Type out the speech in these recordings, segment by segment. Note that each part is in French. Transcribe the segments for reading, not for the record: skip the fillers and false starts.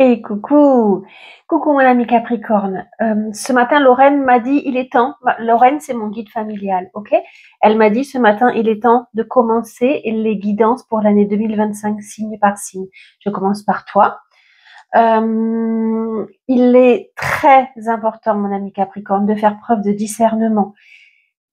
Et coucou, coucou mon ami Capricorne. Ce matin, Lorraine m'a dit, il est temps. Lorraine, c'est mon guide familial, ok? Elle m'a dit ce matin, il est temps de commencer les guidances pour l'année 2025, signe par signe. Je commence par toi. Il est très important, mon ami Capricorne, de faire preuve de discernement.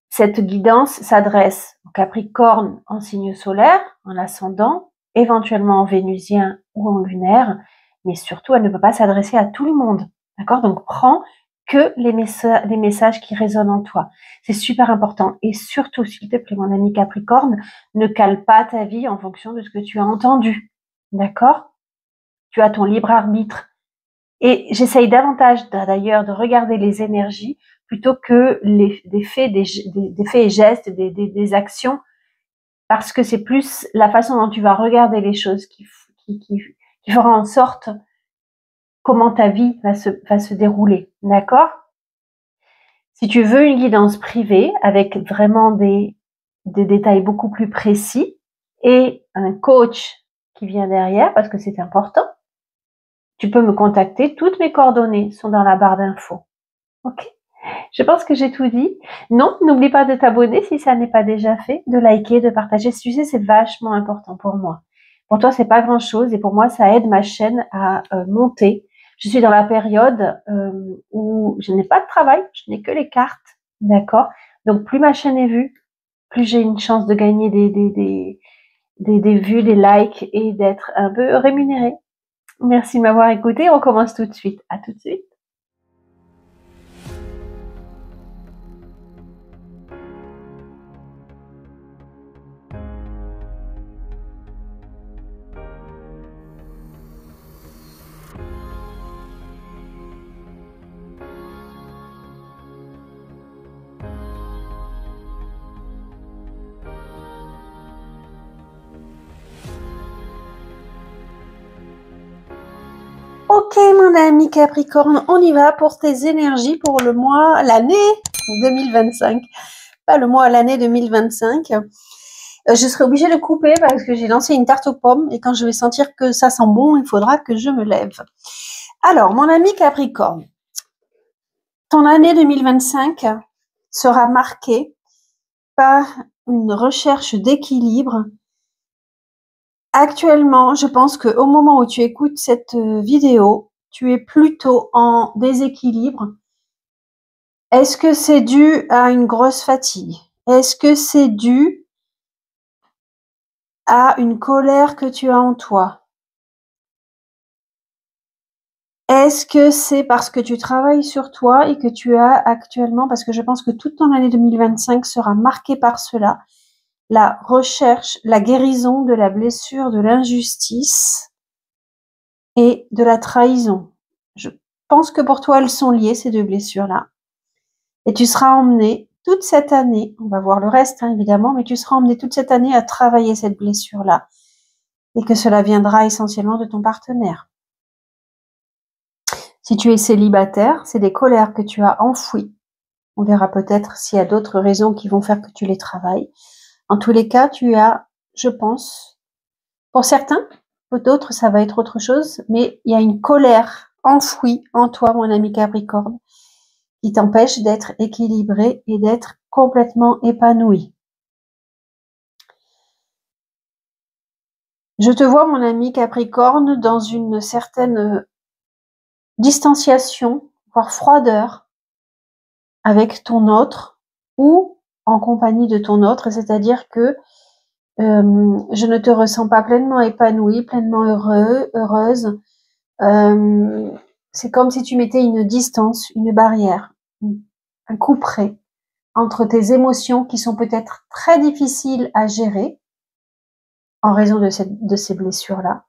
Cette guidance s'adresse au Capricorne en signe solaire, en ascendant, éventuellement en vénusien ou en lunaire, mais surtout, elle ne peut pas s'adresser à tout le monde. D'accord? Donc, prends que les messages qui résonnent en toi. C'est super important. Et surtout, s'il te plaît, mon ami Capricorne, ne cale pas ta vie en fonction de ce que tu as entendu. D'accord? Tu as ton libre arbitre. Et j'essaye davantage d'ailleurs de regarder les énergies plutôt que des faits et gestes, des actions, parce que c'est plus la façon dont tu vas regarder les choses qui fera en sorte comment ta vie va se dérouler. D'accord? Si tu veux une guidance privée avec vraiment des détails beaucoup plus précis et un coach qui vient derrière, parce que c'est important, tu peux me contacter. Toutes mes coordonnées sont dans la barre d'infos. Ok? Je pense que j'ai tout dit. Non, n'oublie pas de t'abonner si ça n'est pas déjà fait, de liker, de partager. Tu sais, c'est vachement important pour moi. Pour toi, c'est pas grand-chose et pour moi, ça aide ma chaîne à monter. Je suis dans la période où je n'ai pas de travail, je n'ai que les cartes, d'accord? Donc, plus ma chaîne est vue, plus j'ai une chance de gagner des vues, des likes et d'être un peu rémunérée. Merci de m'avoir écouté. On commence tout de suite. À tout de suite. Ok mon ami Capricorne, on y va pour tes énergies pour le mois, l'année 2025. Pas le mois, l'année 2025. Je serai obligée de couper parce que j'ai lancé une tarte aux pommes et quand je vais sentir que ça sent bon, il faudra que je me lève. Alors, mon ami Capricorne, ton année 2025 sera marquée par une recherche d'équilibre. Actuellement, je pense qu'au moment où tu écoutes cette vidéo, tu es plutôt en déséquilibre. Est-ce que c'est dû à une grosse fatigue? Est-ce que c'est dû à une colère que tu as en toi? Est-ce que c'est parce que tu travailles sur toi et que tu as actuellement, parce que je pense que toute ton année 2025 sera marquée par cela, la recherche, la guérison de la blessure, de l'injustice et de la trahison. Je pense que pour toi, elles sont liées, ces deux blessures-là. Et tu seras emmené toute cette année, on va voir le reste hein, évidemment, mais tu seras emmené toute cette année à travailler cette blessure-là. Et que cela viendra essentiellement de ton partenaire. Si tu es célibataire, c'est des colères que tu as enfouies. On verra peut-être s'il y a d'autres raisons qui vont faire que tu les travailles. En tous les cas, tu as, je pense, pour certains, pour d'autres, ça va être autre chose, mais il y a une colère enfouie en toi, mon ami Capricorne, qui t'empêche d'être équilibré et d'être complètement épanoui. Je te vois, mon ami Capricorne, dans une certaine distanciation, voire froideur, avec ton autre ou en compagnie de ton autre, c'est-à-dire que je ne te ressens pas pleinement épanoui, pleinement heureuse. C'est comme si tu mettais une distance, une barrière, un couperet entre tes émotions qui sont peut-être très difficiles à gérer en raison de ces blessures-là,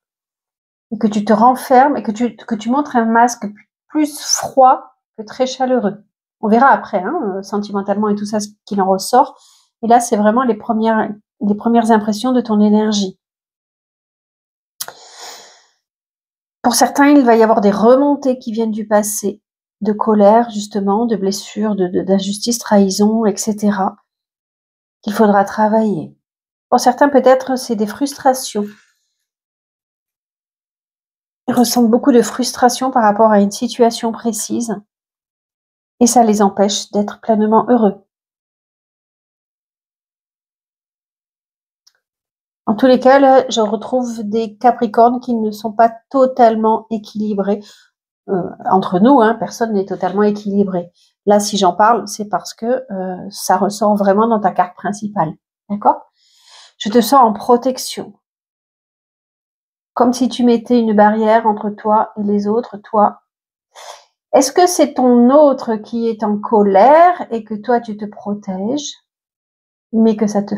et que tu te renfermes et que tu montres un masque plus froid que très chaleureux. On verra après, hein, sentimentalement et tout ça, ce qu'il en ressort. Et là, c'est vraiment les premières impressions de ton énergie. Pour certains, il va y avoir des remontées qui viennent du passé, de colère, justement, de blessures, d'injustice, trahison, etc., qu'il faudra travailler. Pour certains, peut-être, c'est des frustrations. Ils ressentent beaucoup de frustration par rapport à une situation précise et ça les empêche d'être pleinement heureux. En tous les cas, là, je retrouve des Capricornes qui ne sont pas totalement équilibrés. Entre nous, hein, personne n'est totalement équilibré. Là, si j'en parle, c'est parce que ça ressort vraiment dans ta carte principale. D'accord? Je te sens en protection. Comme si tu mettais une barrière entre toi et les autres, toi. Est-ce que c'est ton autre qui est en colère et que toi, tu te protèges, mais que ça te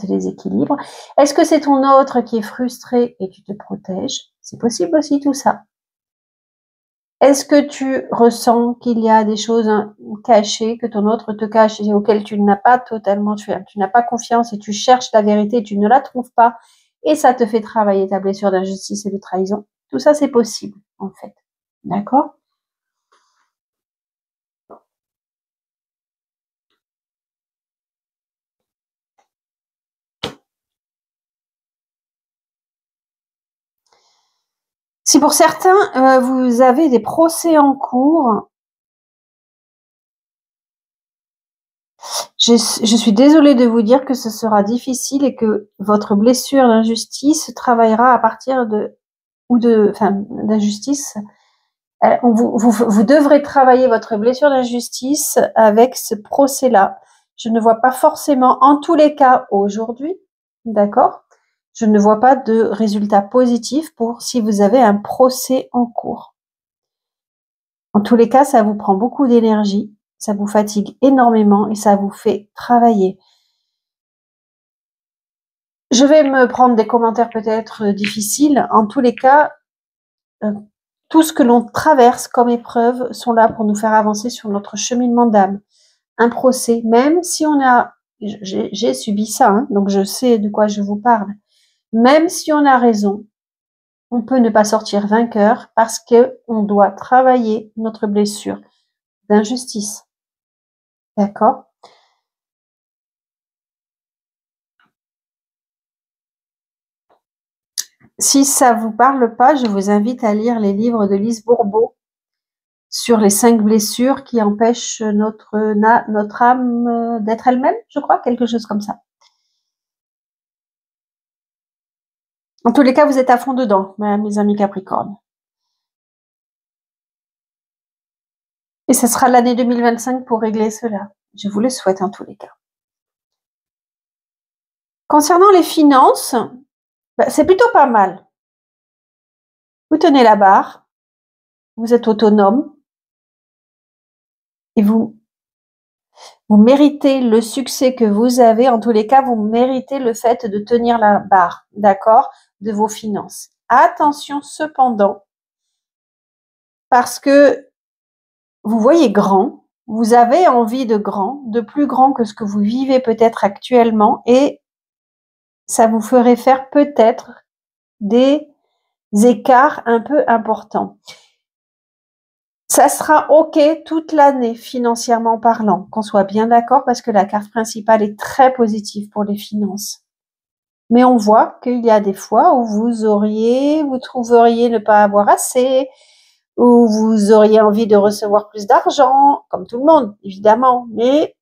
déséquilibre? Est-ce que c'est ton autre qui est frustré et tu te protèges? C'est possible aussi tout ça. Est-ce que tu ressens qu'il y a des choses cachées, que ton autre te cache et auxquelles tu n'as pas totalement, tu n'as pas confiance et tu cherches la vérité et tu ne la trouves pas et ça te fait travailler ta blessure d'injustice et de trahison? Tout ça, c'est possible, en fait. D'accord? Si pour certains, vous avez des procès en cours, je suis désolée de vous dire que ce sera difficile et que votre blessure d'injustice travaillera à partir d'injustice. Vous devrez travailler votre blessure d'injustice avec ce procès-là. Je ne vois pas forcément, en tous les cas aujourd'hui, d'accord? Je ne vois pas de résultat positif pour si vous avez un procès en cours. En tous les cas, ça vous prend beaucoup d'énergie, ça vous fatigue énormément et ça vous fait travailler. Je vais me prendre des commentaires peut-être difficiles. En tous les cas, tout ce que l'on traverse comme épreuve sont là pour nous faire avancer sur notre cheminement d'âme. Un procès, même si on a, j'ai subi ça, hein, donc je sais de quoi je vous parle. Même si on a raison, on peut ne pas sortir vainqueur parce que on doit travailler notre blessure d'injustice. D'accord? Si ça vous parle pas, je vous invite à lire les livres de Lise Bourbeau sur les 5 blessures qui empêchent notre âme d'être elle-même, je crois, quelque chose comme ça. En tous les cas, vous êtes à fond dedans, mes amis Capricorne. Et ce sera l'année 2025 pour régler cela. Je vous le souhaite en tous les cas. Concernant les finances, c'est plutôt pas mal. Vous tenez la barre, vous êtes autonome et vous méritez le succès que vous avez. En tous les cas, vous méritez le fait de tenir la barre, d'accord, de vos finances. Attention cependant, parce que vous voyez grand, vous avez envie de grand, de plus grand que ce que vous vivez peut-être actuellement et ça vous ferait faire peut-être des écarts un peu importants. Ça sera OK toute l'année financièrement parlant, qu'on soit bien d'accord parce que la carte principale est très positive pour les finances. Mais on voit qu'il y a des fois où vous trouveriez ne pas avoir assez, où vous auriez envie de recevoir plus d'argent, comme tout le monde, évidemment. Mais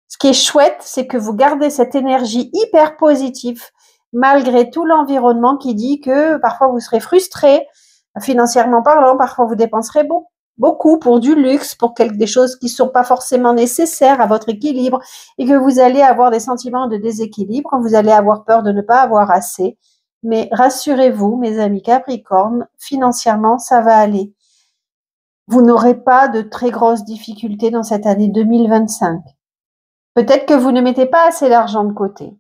ce qui est chouette, c'est que vous gardez cette énergie hyper positive, malgré tout l'environnement qui dit que parfois vous serez frustré, financièrement parlant, parfois vous dépenserez beaucoup pour du luxe, pour des choses qui ne sont pas forcément nécessaires à votre équilibre et que vous allez avoir des sentiments de déséquilibre, vous allez avoir peur de ne pas avoir assez. Mais rassurez-vous, mes amis Capricorne, financièrement, ça va aller. Vous n'aurez pas de très grosses difficultés dans cette année 2025. Peut-être que vous ne mettez pas assez d'argent de côté,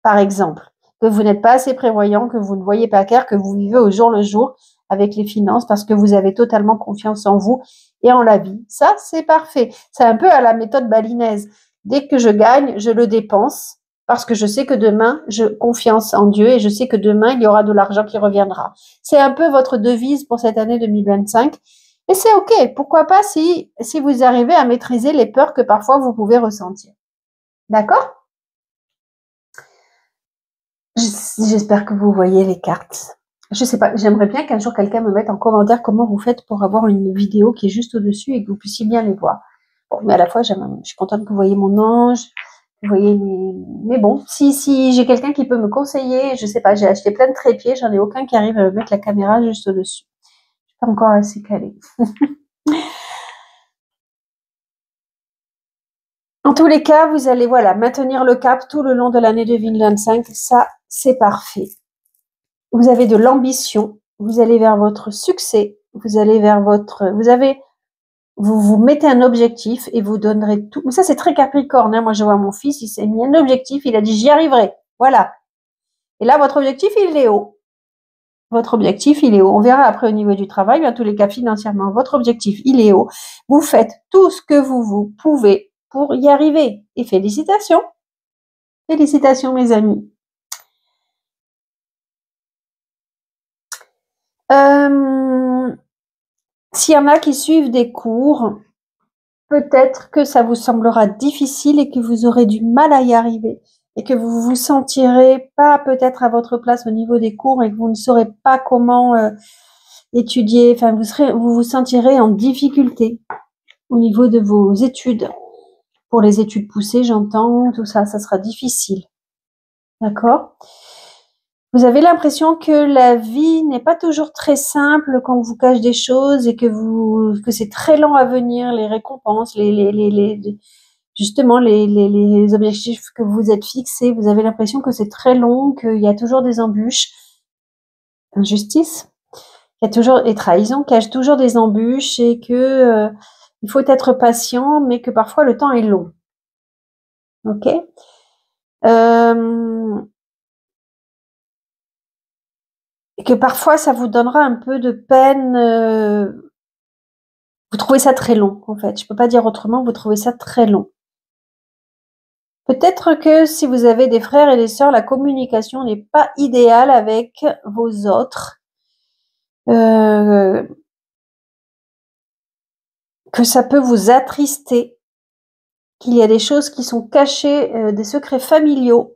par exemple, que vous n'êtes pas assez prévoyant, que vous ne voyez pas clair, que vous vivez au jour le jour avec les finances parce que vous avez totalement confiance en vous et en la vie. Ça, c'est parfait. C'est un peu à la méthode balinaise. Dès que je gagne, je le dépense parce que je sais que demain, je confiance en Dieu et je sais que demain, il y aura de l'argent qui reviendra. C'est un peu votre devise pour cette année 2025. Et c'est OK. Pourquoi pas si vous arrivez à maîtriser les peurs que parfois vous pouvez ressentir. D'accord? J'espère que vous voyez les cartes. Je sais pas, j'aimerais bien qu'un jour quelqu'un me mette en commentaire comment vous faites pour avoir une vidéo qui est juste au-dessus et que vous puissiez bien les voir. Bon, mais à la fois, je suis contente que vous voyez mon ange, que vous voyez mais bon, si j'ai quelqu'un qui peut me conseiller, je sais pas, j'ai acheté plein de trépieds, j'en ai aucun qui arrive à me mettre la caméra juste au-dessus. Je suis pas encore assez calée. En tous les cas, vous allez voilà maintenir le cap tout le long de l'année 2025. Ça, c'est parfait. Vous avez de l'ambition. Vous allez vers votre succès. Vous allez vers votre. Vous vous mettez un objectif et vous donnerez tout. Mais ça, c'est très Capricorne. Hein. Moi, je vois mon fils, il s'est mis un objectif. Il a dit, j'y arriverai. Voilà. Et là, votre objectif, il est haut. Votre objectif, il est haut. On verra après au niveau du travail, mais en tous les cas, financièrement, votre objectif, il est haut. Vous faites tout ce que vous pouvez pour y arriver. Et félicitations. Félicitations, mes amis. S'il y en a qui suivent des cours, peut-être que ça vous semblera difficile et que vous aurez du mal à y arriver et que vous vous sentirez pas peut-être à votre place au niveau des cours et que vous ne saurez pas comment étudier. Enfin, vous vous sentirez en difficulté au niveau de vos études. Pour les études poussées, j'entends, tout ça, ça sera difficile. D'accord ? Vous avez l'impression que la vie n'est pas toujours très simple quand on vous cache des choses et que c'est très lent à venir, les récompenses, justement les objectifs que vous êtes fixés. Vous avez l'impression que c'est très long, qu'il y a toujours des embûches, injustice, il y a toujours des trahisons, cache toujours des embûches et que il faut être patient, mais que parfois le temps est long. Ok. Et que parfois ça vous donnera un peu de peine. Vous trouvez ça très long, en fait. Je peux pas dire autrement, vous trouvez ça très long. Peut-être que si vous avez des frères et des sœurs, la communication n'est pas idéale avec vos autres. Que ça peut vous attrister. Qu'il y a des choses qui sont cachées, des secrets familiaux.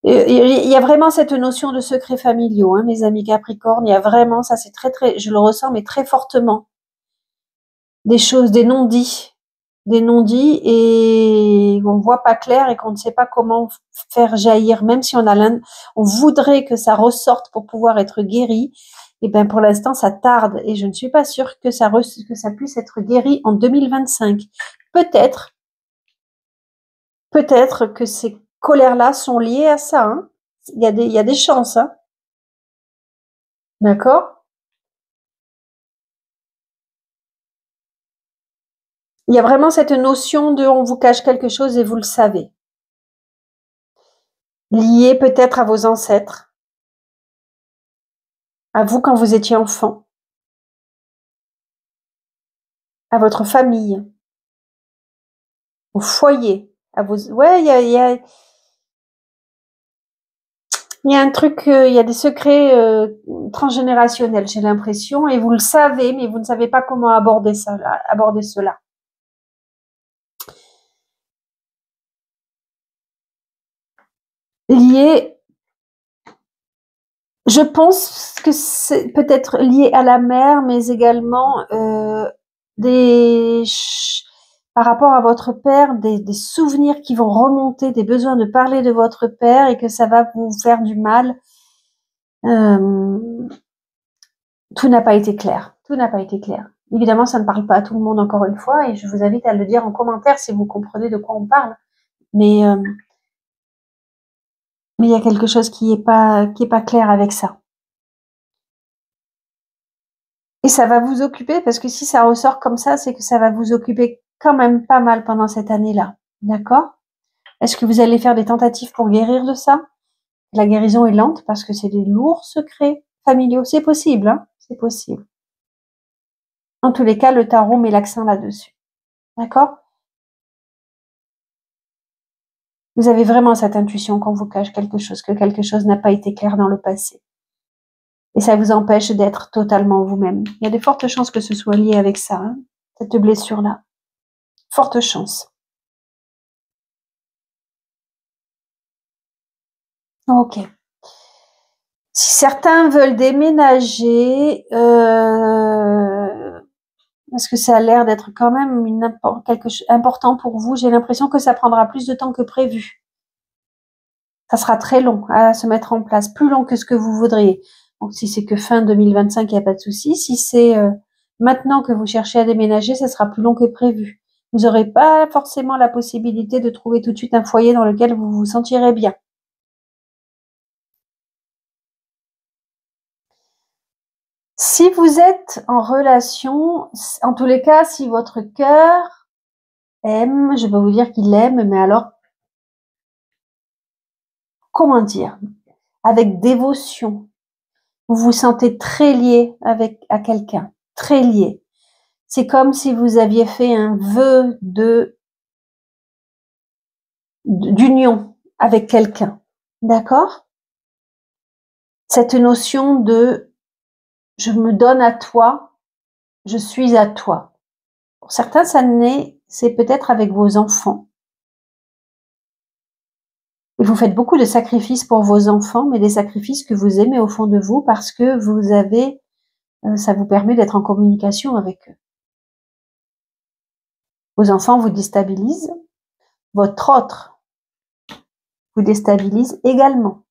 Il y a vraiment cette notion de secrets familiaux, hein, mes amis Capricorne. Il y a vraiment, ça c'est très, très, je le ressens, mais très fortement. Des choses, des non-dits et on voit pas clair et qu'on ne sait pas comment faire jaillir, même si on voudrait que ça ressorte pour pouvoir être guéri. Et ben pour l'instant ça tarde et je ne suis pas sûre que ça puisse être guéri en 2025. Peut-être que ces colères-là sont liées à ça. Hein. Il y a des chances. Hein. D'accord? Il y a vraiment cette notion de on vous cache quelque chose et vous le savez. Lié peut-être à vos ancêtres, à vous quand vous étiez enfant, à votre famille, au foyer, à vos. Ouais, il y a un truc, il y a des secrets transgénérationnels, j'ai l'impression, et vous le savez, mais vous ne savez pas comment aborder ça, aborder cela. Lié, je pense que c'est peut-être lié à la mère, mais également par rapport à votre père, des souvenirs qui vont remonter, des besoins de parler de votre père et que ça va vous faire du mal. Tout n'a pas été clair. Tout n'a pas été clair. Évidemment, ça ne parle pas à tout le monde encore une fois et je vous invite à le dire en commentaire si vous comprenez de quoi on parle. Mais il y a quelque chose qui est pas clair avec ça. Et ça va vous occuper parce que si ça ressort comme ça, c'est que ça va vous occuper quand même pas mal pendant cette année-là. D'accord? Est-ce que vous allez faire des tentatives pour guérir de ça? La guérison est lente parce que c'est des lourds secrets familiaux. C'est possible, hein? C'est possible. En tous les cas, le tarot met l'accent là-dessus. D'accord? Vous avez vraiment cette intuition qu'on vous cache quelque chose, que quelque chose n'a pas été clair dans le passé. Et ça vous empêche d'être totalement vous-même. Il y a de fortes chances que ce soit lié avec ça, hein, cette blessure-là. Forte chance. Ok. Si certains veulent déménager, parce que ça a l'air d'être quand même quelque chose important pour vous, j'ai l'impression que ça prendra plus de temps que prévu. Ça sera très long à se mettre en place, plus long que ce que vous voudriez. Donc si c'est que fin 2025, il n'y a pas de souci. Si c'est maintenant que vous cherchez à déménager, ça sera plus long que prévu. Vous n'aurez pas forcément la possibilité de trouver tout de suite un foyer dans lequel vous vous sentirez bien. Si vous êtes en relation, en tous les cas, si votre cœur aime, je peux vous dire qu'il aime, mais alors, comment dire, avec dévotion, vous vous sentez très lié à quelqu'un, très lié. C'est comme si vous aviez fait un vœu d'union avec quelqu'un. D'accord? Cette notion de je me donne à toi, je suis à toi. Pour certains, c'est peut-être avec vos enfants. Et vous faites beaucoup de sacrifices pour vos enfants, mais des sacrifices que vous aimez au fond de vous parce que ça vous permet d'être en communication avec eux. Vos enfants vous déstabilisent, votre autre vous déstabilise également.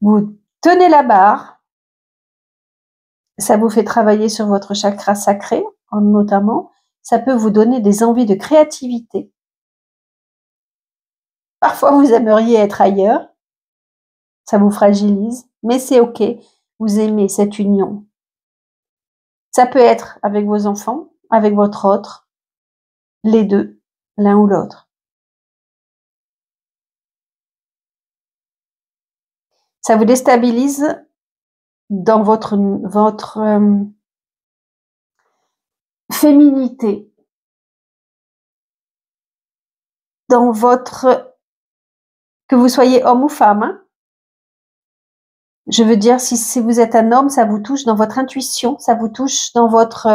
Vous tenez la barre, ça vous fait travailler sur votre chakra sacré, notamment. Ça peut vous donner des envies de créativité. Parfois, vous aimeriez être ailleurs. Ça vous fragilise, mais c'est OK. Vous aimez cette union. Ça peut être avec vos enfants, avec votre autre, les deux, l'un ou l'autre. Ça vous déstabilise dans votre féminité, dans votre, que vous soyez homme ou femme, hein. Je veux dire, si vous êtes un homme, ça vous touche dans votre intuition, ça vous touche dans votre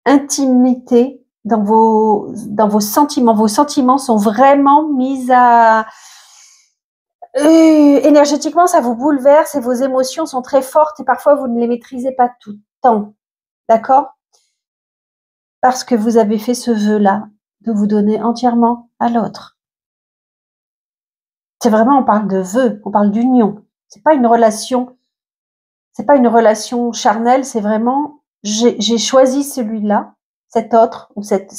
intimité, dans vos sentiments. Vos sentiments sont vraiment mis à énergétiquement, ça vous bouleverse et vos émotions sont très fortes et parfois vous ne les maîtrisez pas tout le temps. D'accord? Parce que vous avez fait ce vœu-là de vous donner entièrement à l'autre. C'est vraiment, on parle de vœu, on parle d'union. C'est pas une relation charnelle, c'est vraiment, j'ai choisi celui-là, cet autre, ou cette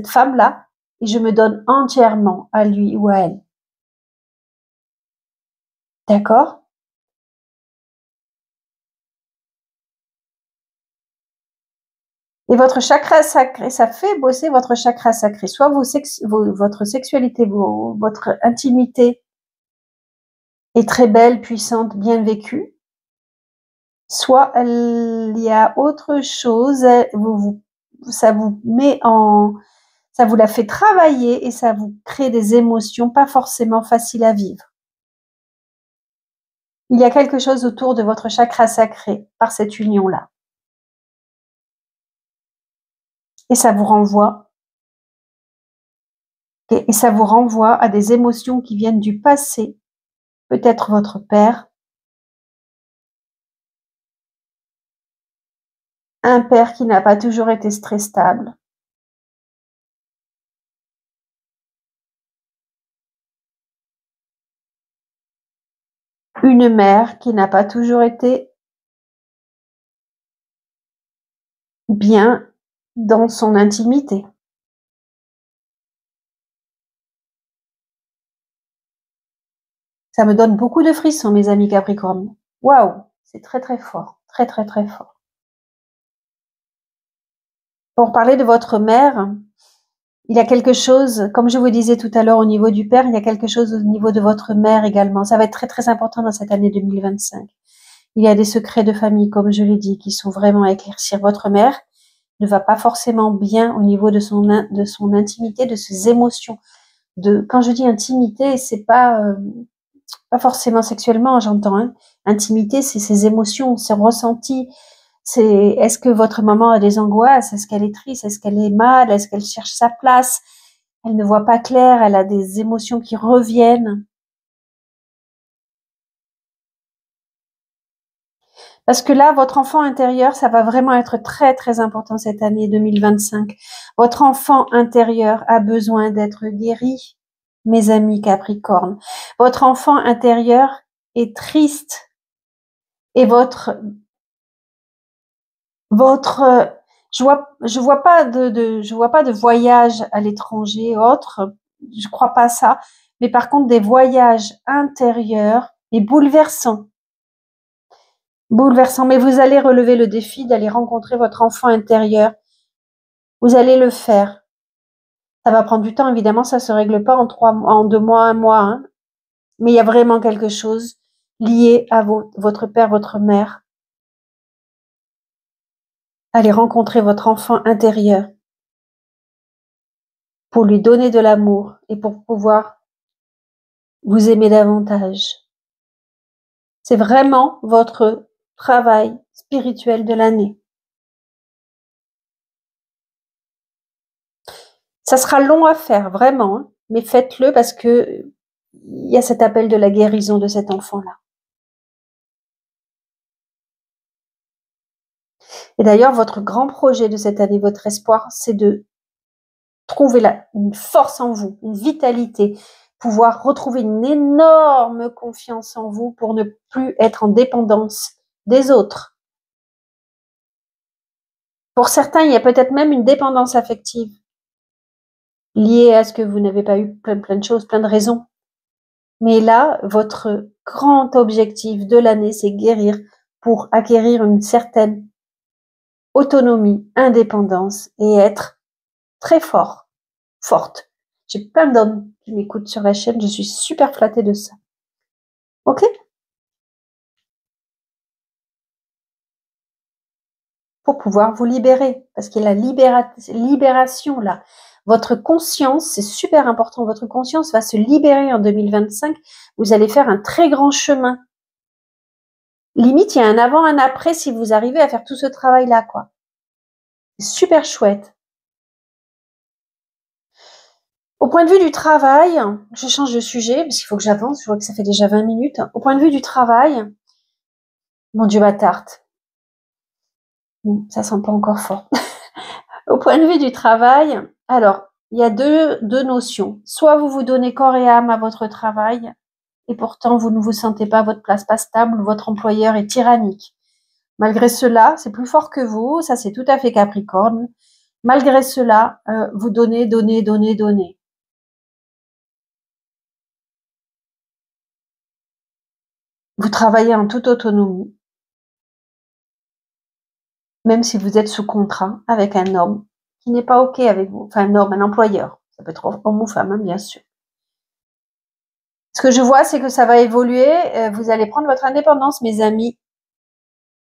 femme-là, et je me donne entièrement à lui ou à elle. D'accord? Et votre chakra sacré, ça fait bosser votre chakra sacré. Soit votre sexualité, votre intimité est très belle, puissante, bien vécue. Soit il y a autre chose, ça vous la fait travailler et ça vous crée des émotions pas forcément faciles à vivre. Il y a quelque chose autour de votre chakra sacré par cette union-là. Et ça vous renvoie à des émotions qui viennent du passé, peut-être votre père, un père qui n'a pas toujours été très stable, une mère qui n'a pas toujours été bien dans son intimité. Ça me donne beaucoup de frissons, mes amis Capricorne. Waouh, c'est très très fort, très très très fort. Pour parler de votre mère, il y a quelque chose, comme je vous disais tout à l'heure au niveau du père, il y a quelque chose au niveau de votre mère également. Ça va être très très important dans cette année 2025. Il y a des secrets de famille, comme je l'ai dit, qui sont vraiment à éclaircir. Votre mère ne va pas forcément bien au niveau de son intimité, de ses émotions. Quand je dis intimité, c'est pas forcément sexuellement, j'entends. Hein. Intimité, c'est ses émotions, ses ressentis, est-ce que votre maman a des angoisses? Est-ce qu'elle est triste? Est-ce qu'elle est mal? Est-ce qu'elle cherche sa place? Elle ne voit pas clair, elle a des émotions qui reviennent. Parce que là, votre enfant intérieur, ça va vraiment être très, très important cette année 2025. Votre enfant intérieur a besoin d'être guéri, mes amis Capricorne. Votre enfant intérieur est triste et je vois pas de voyage à l'étranger autre. Je crois pas ça. Mais par contre, des voyages intérieurs et bouleversants. Bouleversant, mais vous allez relever le défi d'aller rencontrer votre enfant intérieur. Vous allez le faire. Ça va prendre du temps, évidemment, ça se règle pas en 2 mois, 1 mois, hein. Mais il y a vraiment quelque chose lié à votre père, votre mère. Allez rencontrer votre enfant intérieur pour lui donner de l'amour et pour pouvoir vous aimer davantage. C'est vraiment votre travail spirituel de l'année. Ça sera long à faire, vraiment, hein, mais faites-le parce que il y a cet appel de la guérison de cet enfant-là. Et d'ailleurs, votre grand projet de cette année, votre espoir, c'est de trouver une force en vous, une vitalité, pouvoir retrouver une énorme confiance en vous pour ne plus être en dépendance des autres. Pour certains, il y a peut-être même une dépendance affective liée à ce que vous n'avez pas eu plein de choses, plein de raisons. Mais là, votre grand objectif de l'année, c'est guérir pour acquérir une certaine autonomie, indépendance et être très fort, forte. J'ai plein d'hommes qui m'écoutent sur la chaîne, je suis super flattée de ça. Ok? Pour pouvoir vous libérer, parce qu'il y a la libération là. Votre conscience, c'est super important, votre conscience va se libérer en 2025. Vous allez faire un très grand chemin. Limite, il y a un avant, un après si vous arrivez à faire tout ce travail-là, quoi. C'est super chouette. Au point de vue du travail, je change de sujet, parce qu'il faut que j'avance, je vois que ça fait déjà 20 minutes. Au point de vue du travail, mon Dieu, ma tarte. Ça sent pas encore fort. Au point de vue du travail, alors, il y a deux notions. Soit vous vous donnez corps et âme à votre travail, et pourtant vous ne vous sentez pas à votre place, pas stable, votre employeur est tyrannique. Malgré cela, c'est plus fort que vous, ça c'est tout à fait Capricorne. Malgré cela, vous donnez. Vous travaillez en toute autonomie, même si vous êtes sous contrat avec un homme qui n'est pas OK avec vous. Enfin, un homme, un employeur. Ça peut être homme ou femme, hein, bien sûr. Ce que je vois, c'est que ça va évoluer. Vous allez prendre votre indépendance, mes amis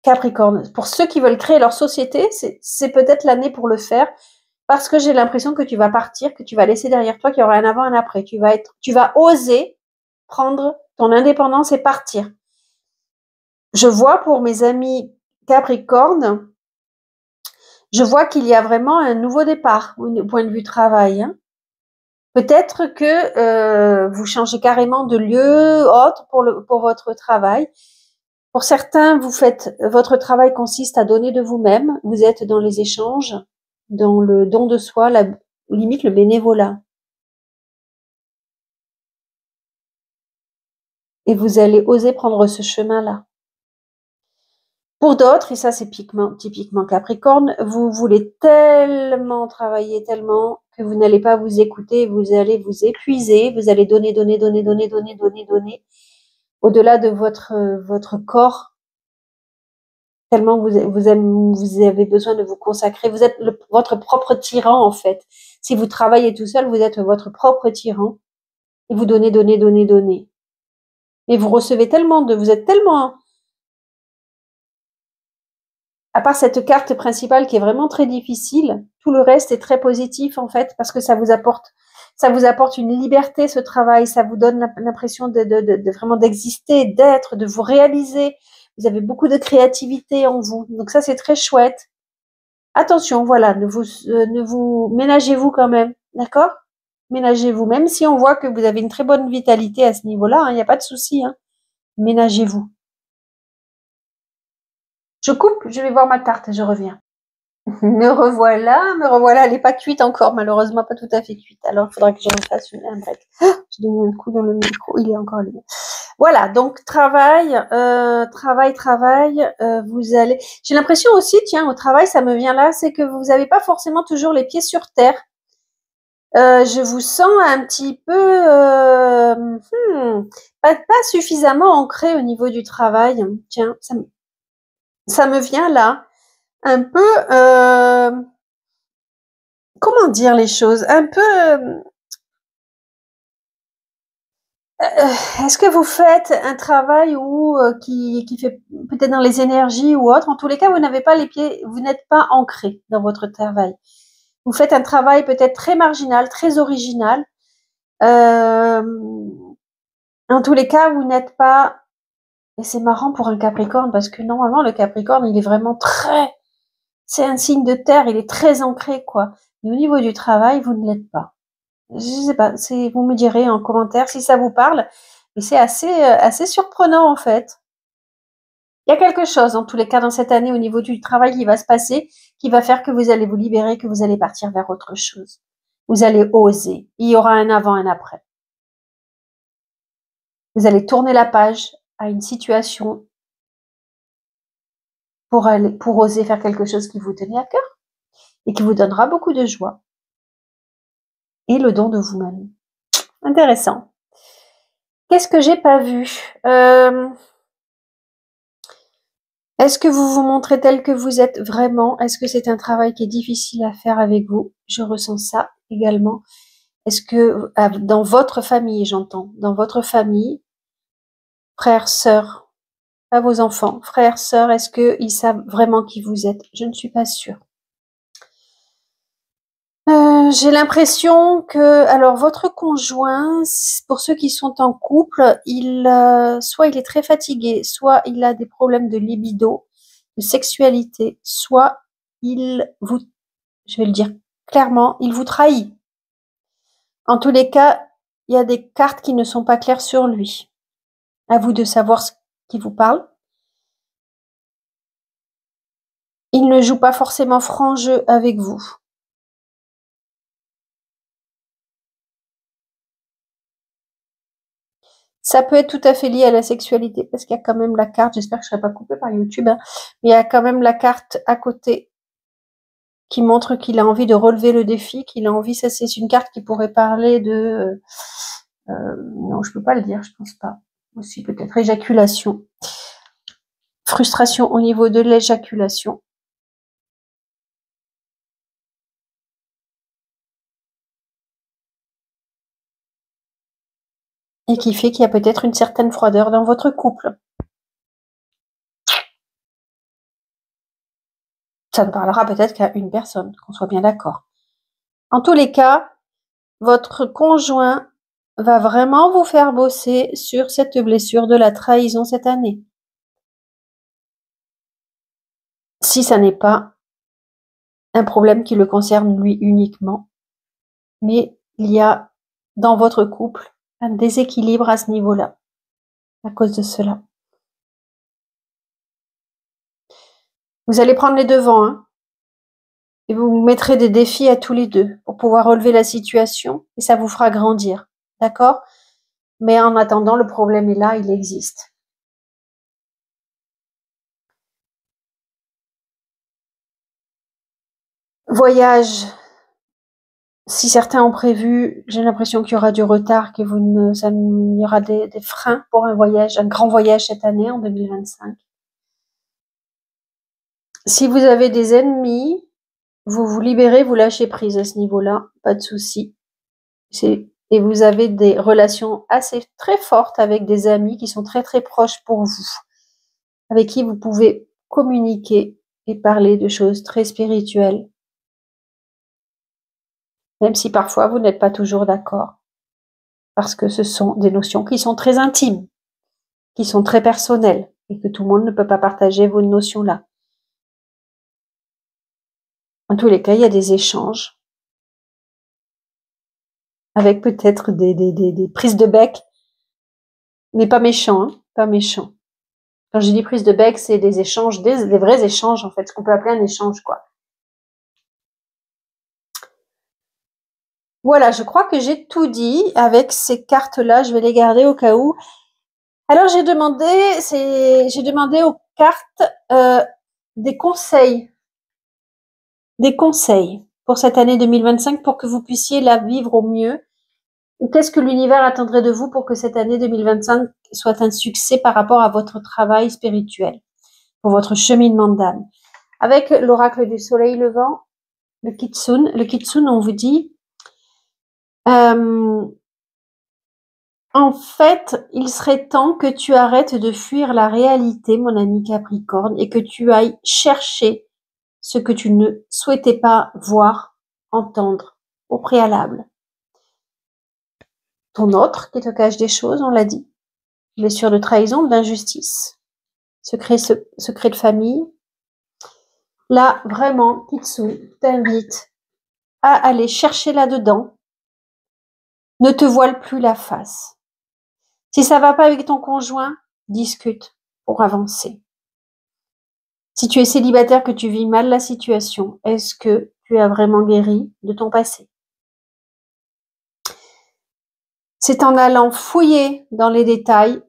Capricorne. Pour ceux qui veulent créer leur société, c'est peut-être l'année pour le faire, parce que j'ai l'impression que tu vas partir, que tu vas laisser derrière toi, qu'il y aura un avant, un après. Tu vas oser prendre ton indépendance et partir. Je vois pour mes amis Capricorne, je vois qu'il y a vraiment un nouveau départ au point de vue travail. Hein. Peut-être que vous changez carrément de lieu autre pour votre travail. Pour certains, votre travail consiste à donner de vous-même. Vous êtes dans les échanges, dans le don de soi, limite le bénévolat. Et vous allez oser prendre ce chemin-là. Pour d'autres, et ça c'est typiquement Capricorne, vous voulez tellement travailler, tellement que vous n'allez pas vous écouter, vous allez vous épuiser, vous allez donner. Au-delà de votre corps, tellement vous avez besoin de vous consacrer. Vous êtes votre propre tyran, en fait. Si vous travaillez tout seul, vous êtes votre propre tyran. Et vous donnez. Et vous recevez vous êtes tellement, à part cette carte principale qui est vraiment très difficile, tout le reste est très positif, en fait, parce que ça vous apporte une liberté, ce travail, ça vous donne l'impression de vraiment d'exister, d'être, de vous réaliser. Vous avez beaucoup de créativité en vous. Donc ça, c'est très chouette. Attention, voilà, ne vous ménagez-vous quand même, d'accord? Ménagez-vous, même si on voit que vous avez une très bonne vitalité à ce niveau-là, il n'y a pas de souci, hein. Ménagez-vous. Je coupe, je vais voir ma tarte et je reviens. Me revoilà, elle n'est pas cuite encore, malheureusement pas tout à fait cuite. Alors il faudra que je refasse un break. Je donne un coup dans le micro, il est encore allumé. Voilà, donc travail, vous allez. J'ai l'impression aussi, tiens, au travail, ça me vient là, c'est que vous n'avez pas forcément toujours les pieds sur terre. Je vous sens un petit peu pas suffisamment ancré au niveau du travail. Tiens, ça me vient là. Un peu, comment dire les choses? Un peu, est-ce que vous faites un travail où qui fait peut-être dans les énergies ou autre? En tous les cas, vous n'avez pas les pieds, vous n'êtes pas ancré dans votre travail. Vous faites un travail peut-être très marginal, très original. En tous les cas, vous n'êtes pas. Et c'est marrant pour un Capricorne parce que normalement le Capricorne, il est vraiment très. C'est un signe de terre, il est très ancré quoi. Mais au niveau du travail, vous ne l'êtes pas. Je sais pas, vous me direz en commentaire si ça vous parle, mais c'est assez surprenant en fait. Il y a quelque chose en tous les cas dans cette année au niveau du travail qui va se passer, qui va faire que vous allez vous libérer, que vous allez partir vers autre chose. Vous allez oser. Il y aura un avant, un après. Vous allez tourner la page à une situation pour oser faire quelque chose qui vous tenait à cœur et qui vous donnera beaucoup de joie et le don de vous-même. Intéressant. Qu'est-ce que j'ai pas vu? Est-ce que vous vous montrez tel que vous êtes vraiment? Est-ce que c'est un travail qui est difficile à faire avec vous? Je ressens ça également. Est-ce que dans votre famille, j'entends, dans votre famille, frères, sœurs, à vos enfants, frères, sœurs, est-ce qu'ils savent vraiment qui vous êtes? Je ne suis pas sûre. J'ai l'impression que, alors votre conjoint, pour ceux qui sont en couple, soit il est très fatigué, soit il a des problèmes de libido, de sexualité, soit je vais le dire clairement, il vous trahit. En tous les cas, il y a des cartes qui ne sont pas claires sur lui. À vous de savoir ce qui vous parle. Il ne joue pas forcément franc jeu avec vous. Ça peut être tout à fait lié à la sexualité, parce qu'il y a quand même la carte, j'espère que je ne serai pas coupée par YouTube, hein, mais il y a quand même la carte à côté qui montre qu'il a envie de relever le défi, qu'il a envie, ça c'est une carte qui pourrait parler de... non, je peux pas le dire, je pense pas. Aussi peut-être éjaculation. Frustration au niveau de l'éjaculation. Et qui fait qu'il y a peut-être une certaine froideur dans votre couple. Ça ne parlera peut-être qu'à une personne, qu'on soit bien d'accord. En tous les cas, votre conjoint va vraiment vous faire bosser sur cette blessure de la trahison cette année. Si ça n'est pas un problème qui le concerne lui uniquement, mais il y a dans votre couple un déséquilibre à ce niveau-là, à cause de cela. Vous allez prendre les devants, hein, et vous mettrez des défis à tous les deux pour pouvoir relever la situation, et ça vous fera grandir, d'accord? Mais en attendant, le problème est là, il existe. Voyage, si certains ont prévu, j'ai l'impression qu'il y aura du retard, il y aura des freins pour un voyage, un grand voyage cette année, en 2025. Si vous avez des ennemis, vous vous libérez, vous lâchez prise à ce niveau-là, pas de souci. Et vous avez des relations assez très fortes avec des amis qui sont très très proches pour vous, avec qui vous pouvez communiquer et parler de choses très spirituelles, même si parfois vous n'êtes pas toujours d'accord, parce que ce sont des notions qui sont très intimes, qui sont très personnelles, et que tout le monde ne peut pas partager vos notions-là. En tous les cas, il y a des échanges avec peut-être des prises de bec, mais pas méchants, hein, pas méchants. Quand je dis prise de bec, c'est des échanges, des vrais échanges en fait, ce qu'on peut appeler un échange, quoi. Voilà, je crois que j'ai tout dit avec ces cartes-là. Je vais les garder au cas où. Alors j'ai demandé aux cartes des conseils pour cette année 2025 pour que vous puissiez la vivre au mieux. Ou qu'est-ce que l'univers attendrait de vous pour que cette année 2025 soit un succès par rapport à votre travail spirituel, pour votre cheminement d'âme. Avec l'oracle du soleil levant, le Kitsune, on vous dit, en fait, il serait temps que tu arrêtes de fuir la réalité, mon ami Capricorne, et que tu ailles chercher ce que tu ne souhaitais pas voir, entendre au préalable. Ton autre qui te cache des choses, on l'a dit. Blessure de trahison, d'injustice, secret de famille. Là, vraiment, Kitsune t'invite à aller chercher là-dedans. Ne te voile plus la face. Si ça va pas avec ton conjoint, discute pour avancer. Si tu es célibataire, que tu vis mal la situation, est-ce que tu as vraiment guéri de ton passé? C'est en allant fouiller dans les détails,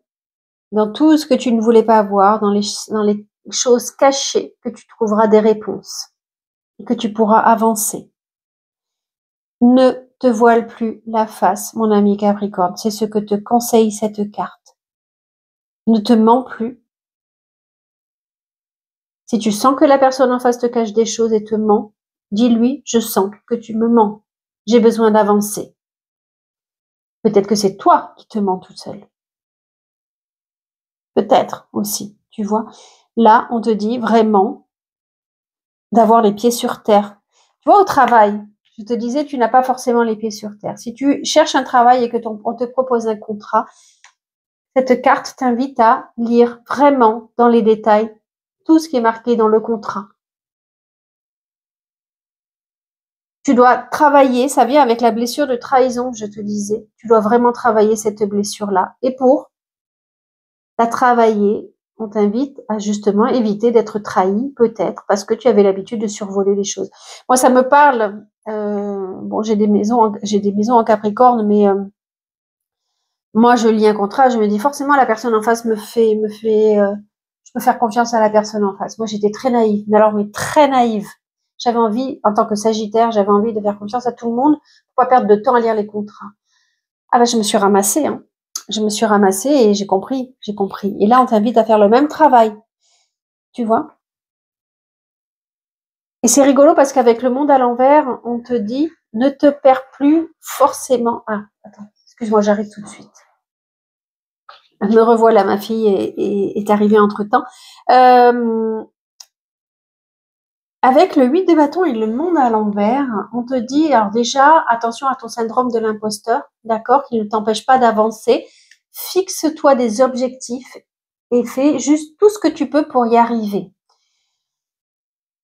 dans tout ce que tu ne voulais pas voir, dans les choses cachées, que tu trouveras des réponses et que tu pourras avancer. Ne te voile plus la face, mon ami Capricorne. C'est ce que te conseille cette carte. Ne te mens plus. Si tu sens que la personne en face te cache des choses et te ment, dis-lui, je sens que tu me mens. J'ai besoin d'avancer. Peut-être que c'est toi qui te mens toute seule. Peut-être aussi, tu vois. Là, on te dit vraiment d'avoir les pieds sur terre. Tu vois, au travail, je te disais, tu n'as pas forcément les pieds sur terre. Si tu cherches un travail et que on te propose un contrat, cette carte t'invite à lire vraiment dans les détails tout ce qui est marqué dans le contrat. Tu dois travailler, ça vient avec la blessure de trahison que je te disais. Tu dois vraiment travailler cette blessure-là. Et pour la travailler, on t'invite à justement éviter d'être trahi, peut-être, parce que tu avais l'habitude de survoler les choses. Moi, ça me parle. Bon, j'ai des maisons en Capricorne, mais moi, je lis un contrat, je me dis forcément la personne en face je peux faire confiance à la personne en face. Moi, j'étais très naïve, mais très naïve. J'avais envie, en tant que Sagittaire, j'avais envie de faire confiance à tout le monde pour pas perdre de temps à lire les contrats. Ah ben, je me suis ramassée, hein. Je me suis ramassée et j'ai compris. Et là, on t'invite à faire le même travail. Tu vois? Et c'est rigolo parce qu'avec le monde à l'envers, on te dit, ne te perds plus forcément. Ah, attends, excuse-moi, j'arrive tout de suite. Me revoilà, ma fille est arrivée entre-temps. Avec le 8 de bâton et le monde à l'envers, on te dit, alors déjà, attention à ton syndrome de l'imposteur, d'accord, qui ne t'empêche pas d'avancer. Fixe-toi des objectifs et fais juste tout ce que tu peux pour y arriver.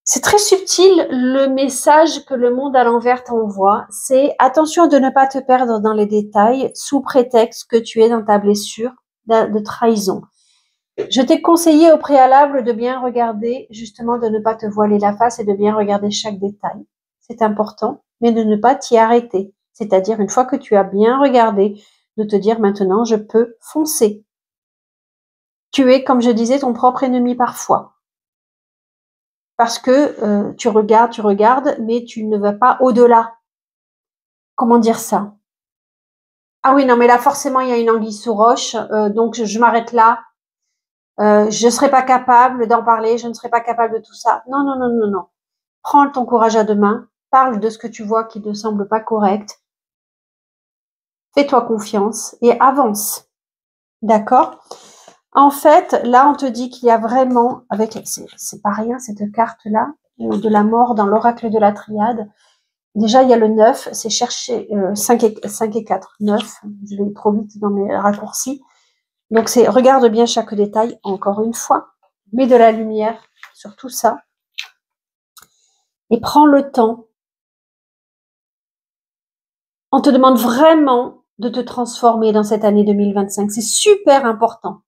C'est très subtil le message que le monde à l'envers t'envoie. C'est attention de ne pas te perdre dans les détails sous prétexte que tu es dans ta blessure de trahison. Je t'ai conseillé au préalable de bien regarder, justement de ne pas te voiler la face et de bien regarder chaque détail. C'est important, mais de ne pas t'y arrêter. C'est-à-dire, une fois que tu as bien regardé, de te dire maintenant, je peux foncer. Tu es, comme je disais, ton propre ennemi parfois. Parce que tu regardes, mais tu ne vas pas au-delà. Comment dire ça? Ah oui, non, mais là, forcément, il y a une anguille sous roche, donc je m'arrête là. Je ne serai pas capable d'en parler, je ne serai pas capable de tout ça. Non, non, non, non, non. Prends ton courage à deux mains, parle de ce que tu vois qui ne semble pas correct. Fais-toi confiance et avance. D'accord? En fait, là, on te dit qu'il y a vraiment, c'est pas rien, cette carte-là, de la mort dans l'oracle de la triade. Déjà, il y a le 9, c'est chercher 5 et 4, 9. Je vais trop vite dans mes raccourcis. Donc regarde bien chaque détail, encore une fois. Mets de la lumière sur tout ça. Et prends le temps. On te demande vraiment de te transformer dans cette année 2025. C'est super important.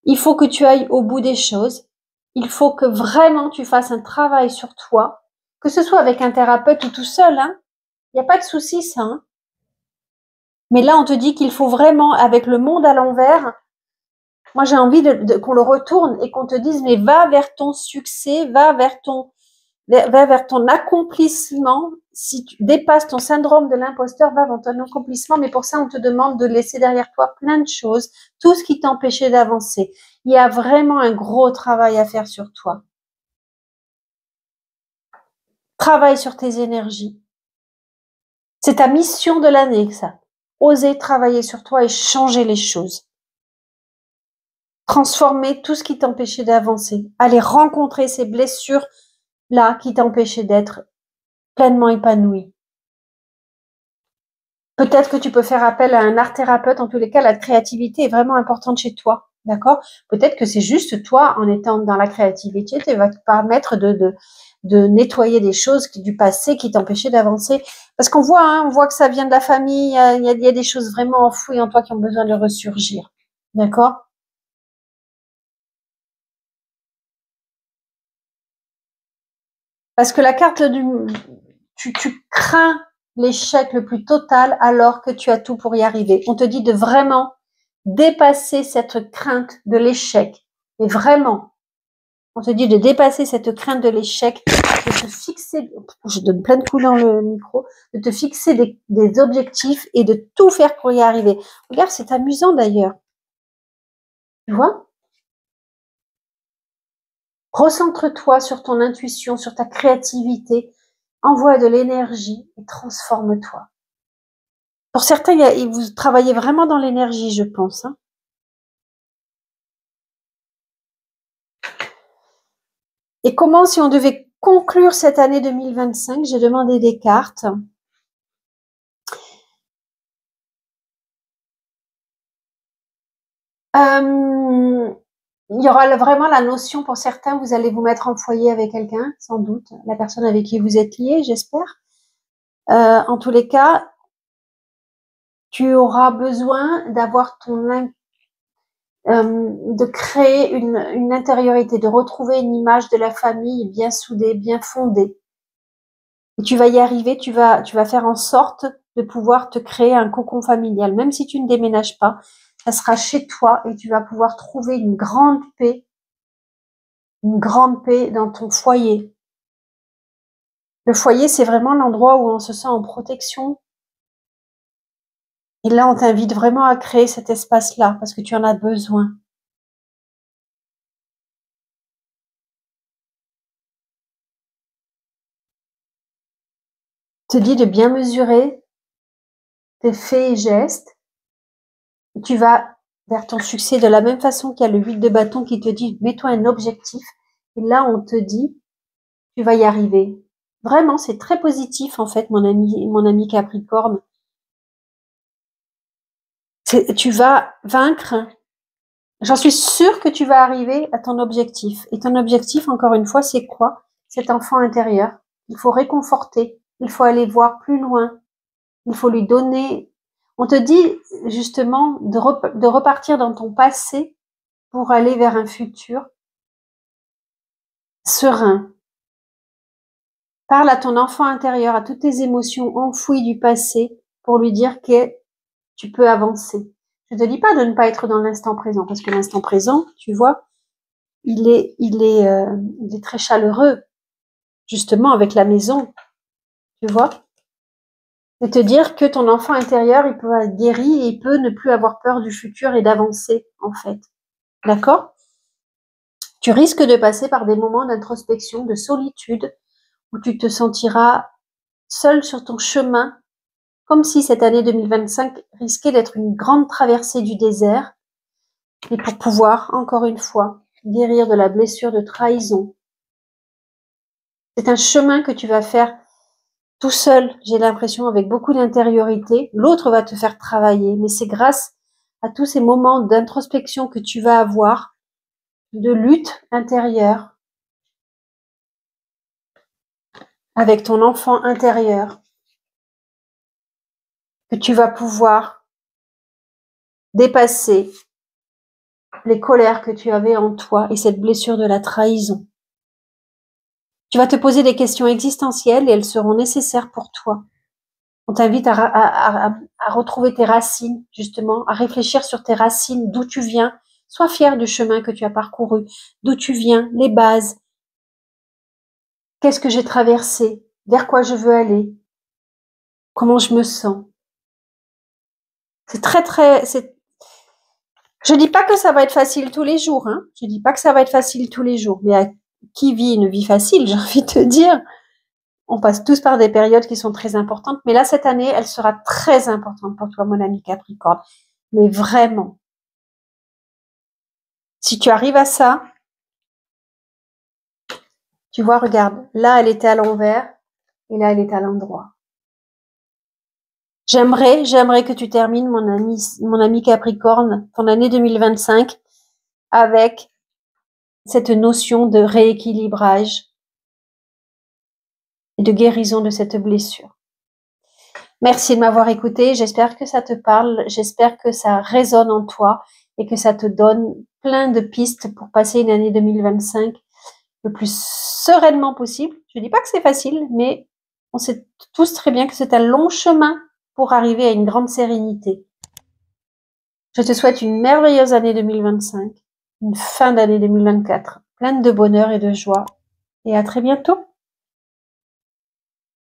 Il faut que tu ailles au bout des choses. Il faut que vraiment tu fasses un travail sur toi, que ce soit avec un thérapeute ou tout seul. Hein. Il n'y a pas de souci, ça. Hein. Mais là, on te dit qu'il faut vraiment, avec le monde à l'envers, moi j'ai envie qu'on le retourne et qu'on te dise, mais va vers ton succès, va vers ton accomplissement. Si tu dépasses ton syndrome de l'imposteur, va vers ton accomplissement. Mais pour ça, on te demande de laisser derrière toi plein de choses, tout ce qui t'empêchait d'avancer. Il y a vraiment un gros travail à faire sur toi. Travaille sur tes énergies. C'est ta mission de l'année, ça. Oser travailler sur toi et changer les choses. Transformer tout ce qui t'empêchait d'avancer. Aller rencontrer ces blessures-là qui t'empêchaient d'être pleinement épanoui. Peut-être que tu peux faire appel à un art thérapeute. En tous les cas, la créativité est vraiment importante chez toi. D'accord? Peut-être que c'est juste toi, en étant dans la créativité, tu vas te permettre de nettoyer des choses du passé qui t'empêchaient d'avancer. Parce qu'on voit, hein, on voit que ça vient de la famille. Il y a des choses vraiment enfouies en toi qui ont besoin de ressurgir. D'accord? Parce que la carte tu crains l'échec le plus total alors que tu as tout pour y arriver. On te dit de vraiment dépasser cette crainte de l'échec. Et vraiment, on te dit de dépasser cette crainte de l'échec, de te fixer, je donne plein de coups dans le micro, de te fixer des objectifs et de tout faire pour y arriver. Regarde, c'est amusant d'ailleurs. Tu vois? Recentre-toi sur ton intuition, sur ta créativité, envoie de l'énergie et transforme-toi. Pour certains, vous travaillez vraiment dans l'énergie, je pense. Hein. Et comment, si on devait conclure cette année 2025, j'ai demandé des cartes. Il y aura vraiment la notion, pour certains, vous allez vous mettre en foyer avec quelqu'un, sans doute, la personne avec qui vous êtes lié, j'espère. En tous les cas, tu auras besoin d'avoir de créer une intériorité, de retrouver une image de la famille bien soudée, bien fondée. Et tu vas y arriver, tu vas faire en sorte de pouvoir te créer un cocon familial. Même si tu ne déménages pas, ça sera chez toi et tu vas pouvoir trouver une grande paix dans ton foyer. Le foyer, c'est vraiment l'endroit où on se sent en protection. Et là, on t'invite vraiment à créer cet espace-là parce que tu en as besoin. Te dit de bien mesurer tes faits et gestes. Tu vas vers ton succès de la même façon qu'il y a le 8 de bâton qui te dit mets-toi un objectif. Et là, on te dit tu vas y arriver. Vraiment, c'est très positif en fait, mon ami Capricorne. Tu vas vaincre. J'en suis sûre que tu vas arriver à ton objectif. Et ton objectif, encore une fois, c'est quoi? Cet enfant intérieur. Il faut réconforter. Il faut aller voir plus loin. Il faut lui donner. On te dit justement de repartir dans ton passé pour aller vers un futur serein. Parle à ton enfant intérieur, à toutes tes émotions enfouies du passé pour lui dire que tu peux avancer. Je te dis pas de ne pas être dans l'instant présent parce que l'instant présent, tu vois, il est très chaleureux, justement avec la maison, tu vois. Et te dire que ton enfant intérieur, il peut être guéri et il peut ne plus avoir peur du futur et d'avancer, en fait. D'accord? Tu risques de passer par des moments d'introspection, de solitude, où tu te sentiras seul sur ton chemin, comme si cette année 2025 risquait d'être une grande traversée du désert, et pour pouvoir, encore une fois, guérir de la blessure de trahison. C'est un chemin que tu vas faire tout seul, j'ai l'impression, avec beaucoup d'intériorité. L'autre va te faire travailler, mais c'est grâce à tous ces moments d'introspection que tu vas avoir, de lutte intérieure, avec ton enfant intérieur, que tu vas pouvoir dépasser les colères que tu avais en toi et cette blessure de la trahison. Tu vas te poser des questions existentielles et elles seront nécessaires pour toi. On t'invite à retrouver tes racines, justement, à réfléchir sur tes racines, d'où tu viens. Sois fier du chemin que tu as parcouru, d'où tu viens, les bases. Qu'est-ce que j'ai traversé? Vers quoi je veux aller? Comment je me sens? C'est je dis pas que ça va être facile tous les jours, hein. Je dis pas que ça va être facile tous les jours. Mais à qui vit une vie facile, j'ai envie de te dire, on passe tous par des périodes qui sont très importantes. Mais là, cette année, elle sera très importante pour toi, mon ami Capricorne. Mais vraiment. Si tu arrives à ça, tu vois, regarde, là, elle était à l'envers et là, elle est à l'endroit. J'aimerais que tu termines, mon ami Capricorne, ton année 2025 avec cette notion de rééquilibrage et de guérison de cette blessure. Merci de m'avoir écouté. J'espère que ça te parle. J'espère que ça résonne en toi et que ça te donne plein de pistes pour passer une année 2025 le plus sereinement possible. Je dis pas que c'est facile, mais on sait tous très bien que c'est un long chemin pour arriver à une grande sérénité. Je te souhaite une merveilleuse année 2025, une fin d'année 2024, pleine de bonheur et de joie, et à très bientôt.